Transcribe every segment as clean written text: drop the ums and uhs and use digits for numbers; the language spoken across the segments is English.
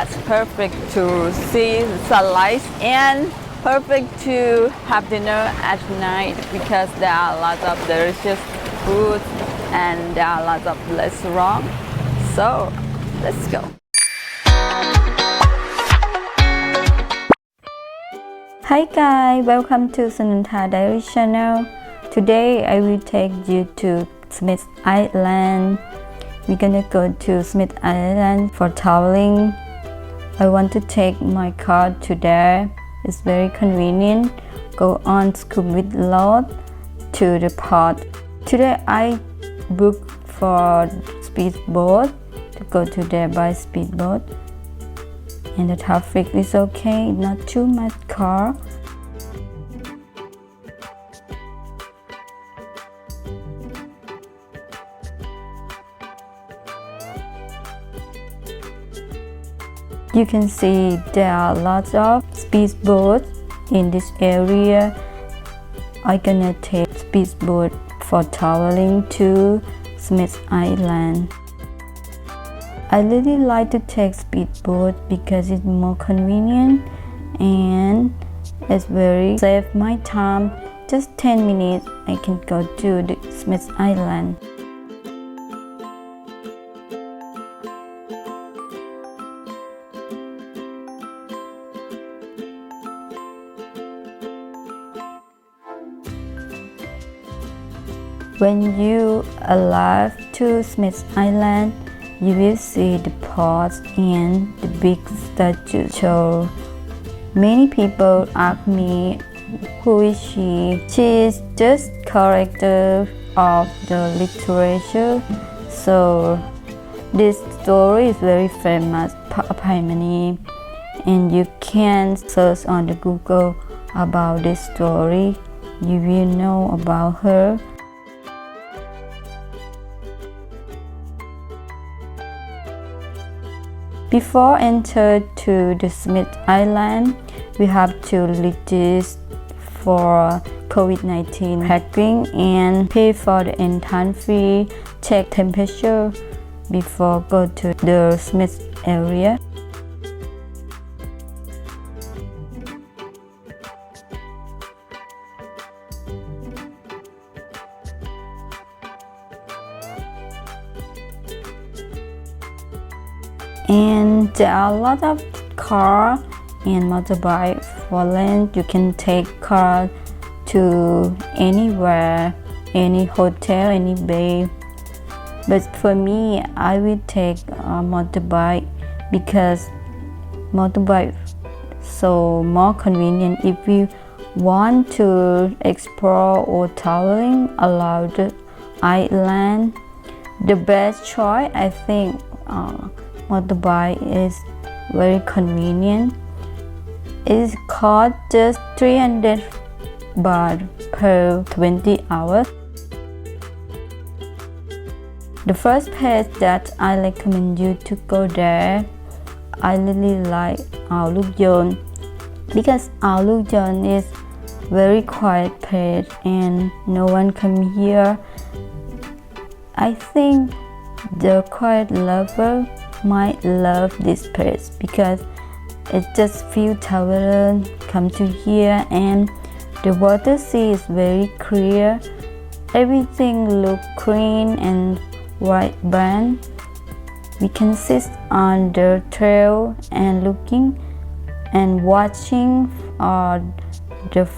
that's perfect to see sunlight and perfect to have dinner at night because there are lots of delicious food and there are lots of restaurants. So let's go. Hi guys, welcome to Sunantha Diary Channel. Today I will take you to Samet Island. We're gonna go to Samet Island for traveling. I want to take my car to there. It's very convenient. Go on scuba load to the port. Today I booked for speedboat to go to there by speedboat. And the traffic is okay, not too much car. You can see there are lots of speedboats in this area. I'm gonna take speedboat for traveling to Samet Island. I really like to take speedboat because it's more convenient and it's very save my time. Just 10 minutes I can go to the Samet Island. When you arrive to Samet Island, you will see the port and the big statue. So many people ask me, who is she? She is just character of the literature. So this story is very famous, Phai, and you can search on the Google about this story. You will know about her. Before enter to the Samet Island, we have to register for COVID-19 packing and pay for the entrance fee, check temperature before go to the Samet area. And there are a lot of car and motorbike for rent. You can take car to anywhere, any hotel, any bay. But for me, I will take a motorbike because motorbike so more convenient if you want to explore or traveling around the island. The best choice, I think, motorbike is very convenient. It costs just 300 baht per 20 hours. The first place that I recommend you to go there, I really like Luke Yon because Luke Yon is very quiet place and no one come here. I think the quiet lover might love this place because it's just few travelers come to here and the water sea is very clear. Everything look clean and white band. We can sit on the trail and looking and watching the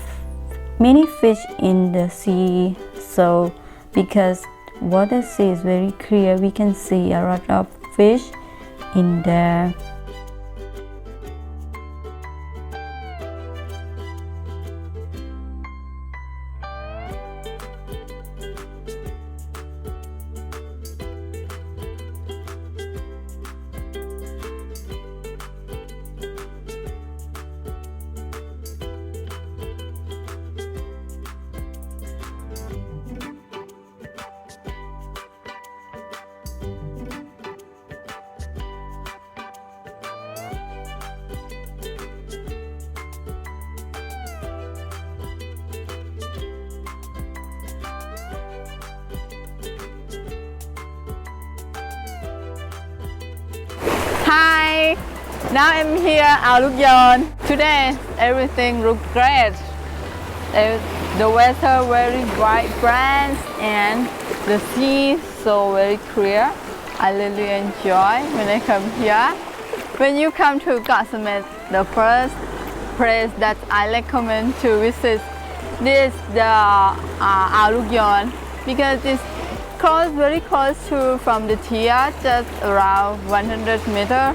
many fish in the sea. So because water sea is very clear, we can see a lot of fish in there. Now I'm here, Luke Yon. Today everything looks great. The weather very bright and the sea so very clear. I really enjoy when I come here. When you come to Koh Samet, the first place that I recommend to visit is the Luke Yon because it's very close to from the pier, just around 100 meters.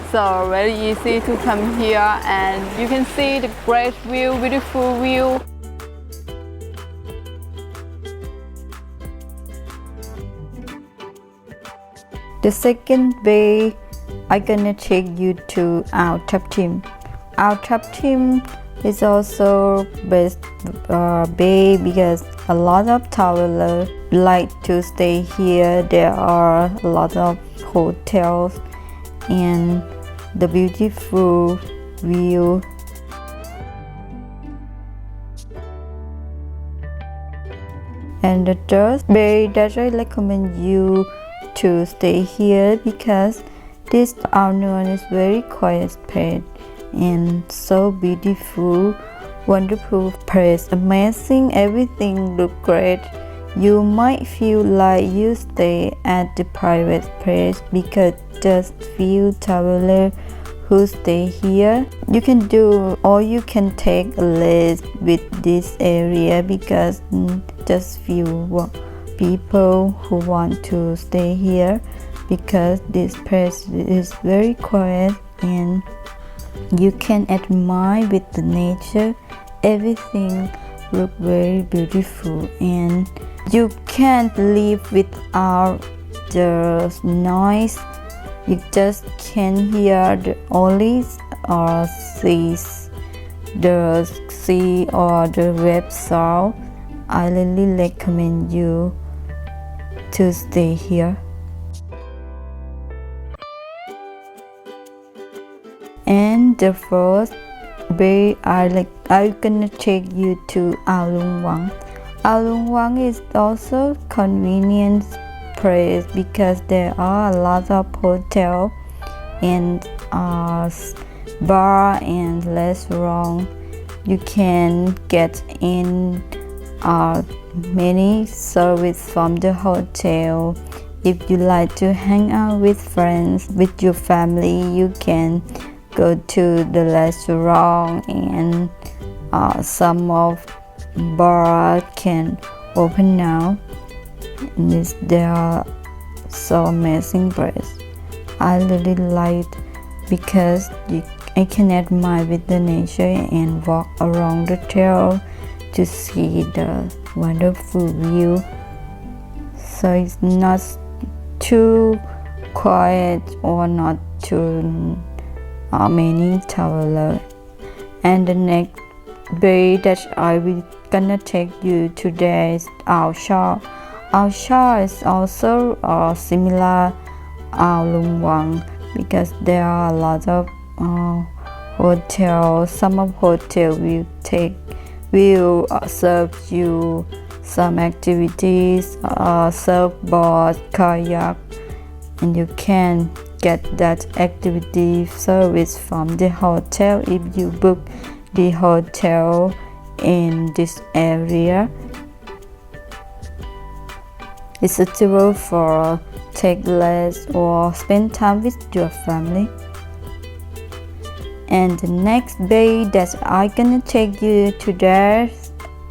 So very easy to come here and you can see the great view, beautiful view. The second bay, I'm gonna take you to Tubtim. Tubtim is also best bay because a lot of travelers like to stay here. There are a lot of hotels and the beautiful view. And the third bay that I recommend you to stay here because this Nuan is very quiet place and so beautiful, wonderful place, amazing, everything look great. You might feel like you stay at the private place because just few travelers who stay here. You can do or you can take a list with this area because just few people who want to stay here because this place is very quiet and you can admire with the nature. Everything look very beautiful and you can't live without the noise. You just can hear the only seas, the sea or the wave sound. I really recommend you to stay here. And the fourth bay I'm gonna take you to Lung Wang. Lung Wang is also convenient place because there are a lot of hotel and bar and restaurant. You can get in many service from the hotel. If you like to hang out with friends, with your family, you can go to the restaurant and some of bar can open now. There are so amazing place. I really like because I can admire with the nature and walk around the trail to see the wonderful view. So it's not too quiet or not too many travelers. And the next bay that I will gonna take you today is Ao Shore. Ao Shore is also similar Lung Wang because there are a lot of hotels. Some of hotel will serve you some activities, surfboard, kayak, and you can get that activity service from the hotel if you book the hotel in this area. It's suitable for take rest or spend time with your family. And the next bay that I'm gonna take you to there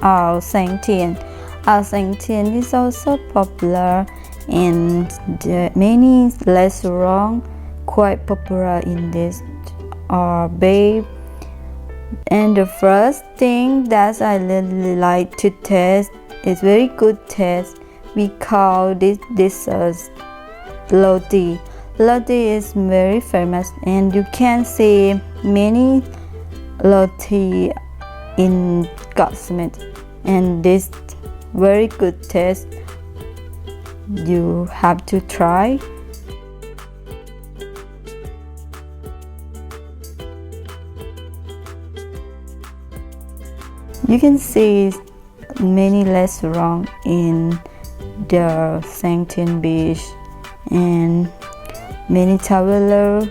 are Sangthian. Sangthian is also popular and many restaurants quite popular in this bay. And the first thing that I really like to taste is very good taste. We call this dessert roti. Roti is very famous and you can see many roti in Koh Samet and this very good taste. You have to try. You can see many restaurants in the Sangthian beach and many travelers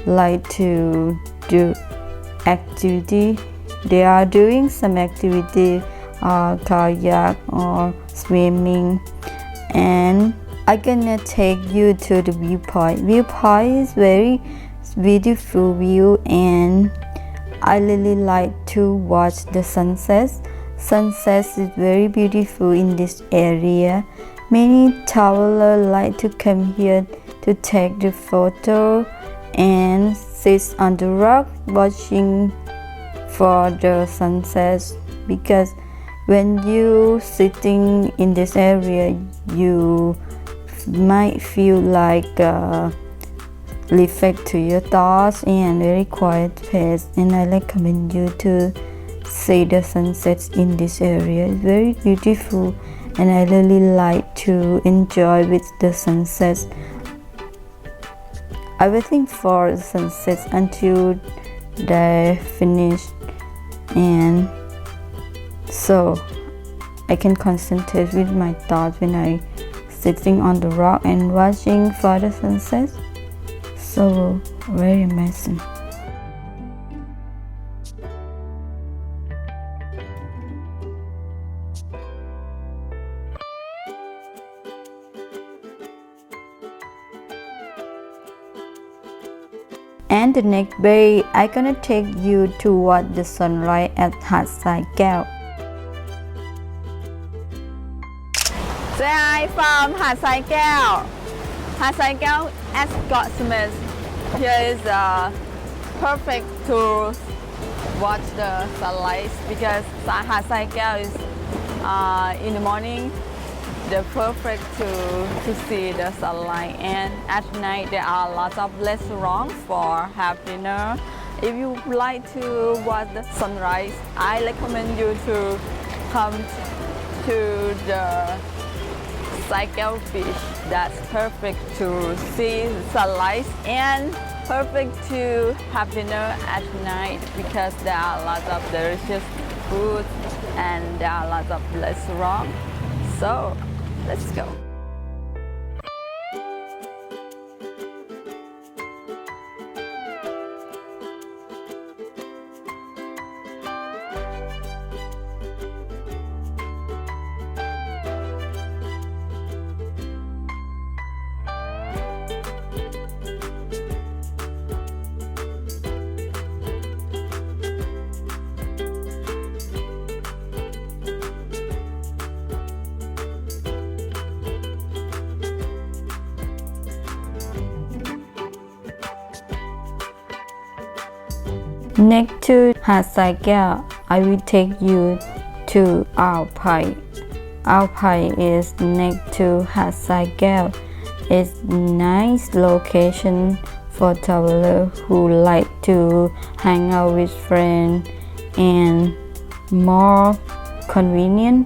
like to do activity. They are doing some activity, kayak or swimming, and I'm gonna take you to the viewpoint. Viewpoint is very beautiful view, and I really like to watch the sunsets. Sunsets is very beautiful in this area. Many travelers like to come here to take the photo and sit on the rock watching for the sunsets, because when you sitting in this area you might feel like reflect to your thoughts and very quiet place, and I recommend you to see the sunsets in this area. It's very beautiful and I really like to enjoy with the sunsets. I waiting for the sunsets until they finish, and so I can concentrate with my thoughts when I sitting on the rock and watching for the sunsets. So very amazing. And the next day, I'm gonna take you to watch the sunrise at หาดทรายแก้ว. Say hi from หาดทรายแก้ว หาดทรายแก้ว at เกาะเสม็ด Here is perfect to watch the sunrise, because หาดทรายแก้ว is in the morning the perfect to see the sunlight, and at night there are lots of restaurants for have dinner. If you like to watch the sunrise, I recommend you to come to the Sai Kaew Beach. That's perfect to see sunrise and perfect to have dinner at night, because there are lots of delicious food and there are lots of restaurants. So let's go. Next to หาดทรายแก้ว I will take you to อ่าวไผ่ อ่าวไผ่ is next to หาดทรายแก้ว. It's nice location for travelers who like to hang out with friends, and more convenient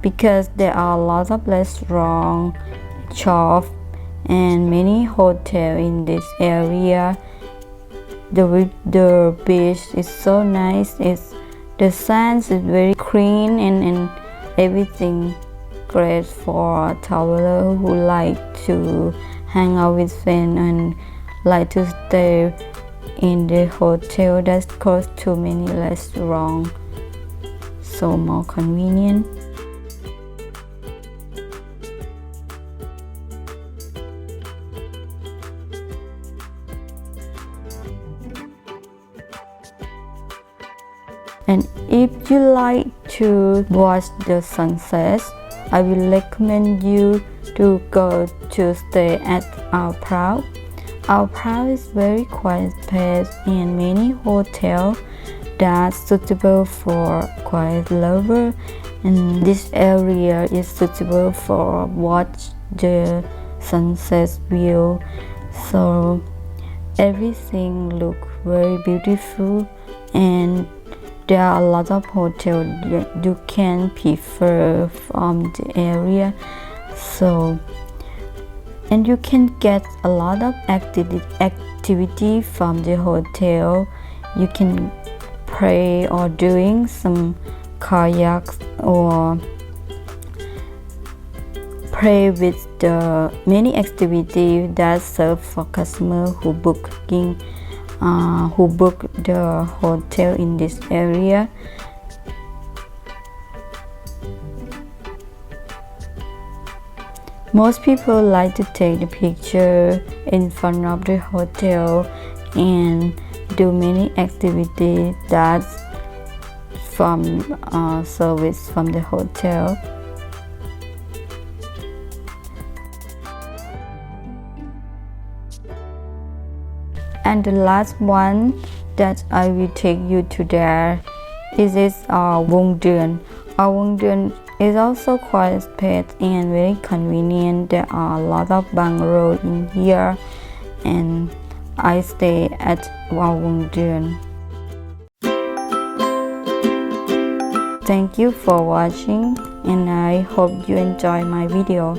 because there are lots of restaurants, shops, and many hotels in this area. The beach is so nice. The sand is very clean and everything great for travelers who like to hang out with friends and like to stay in the hotel that's close to many restaurants, so more convenient. And if you like to watch the sunsets, I will recommend you to go to stay at Praw. Praw is very quiet place and many hotels that's suitable for quiet lover, and this area is suitable for watch the sunset view. So everything look very beautiful, and there are a lot of hotels that you can prefer from the area. So, and you can get a lot of activity from the hotel. You can play or doing some kayaks or play with the many activities that serve for customers who booking who book the hotel in this area. Most people like to take the picture in front of the hotel and do many activities that's from service from the hotel. And the last one that I will take you to there is Wongduan. Wongduan is also quite spacious and very convenient. There are a lot of bungalows in here, and I stay at Wongduan. Thank you for watching, and I hope you enjoy my video.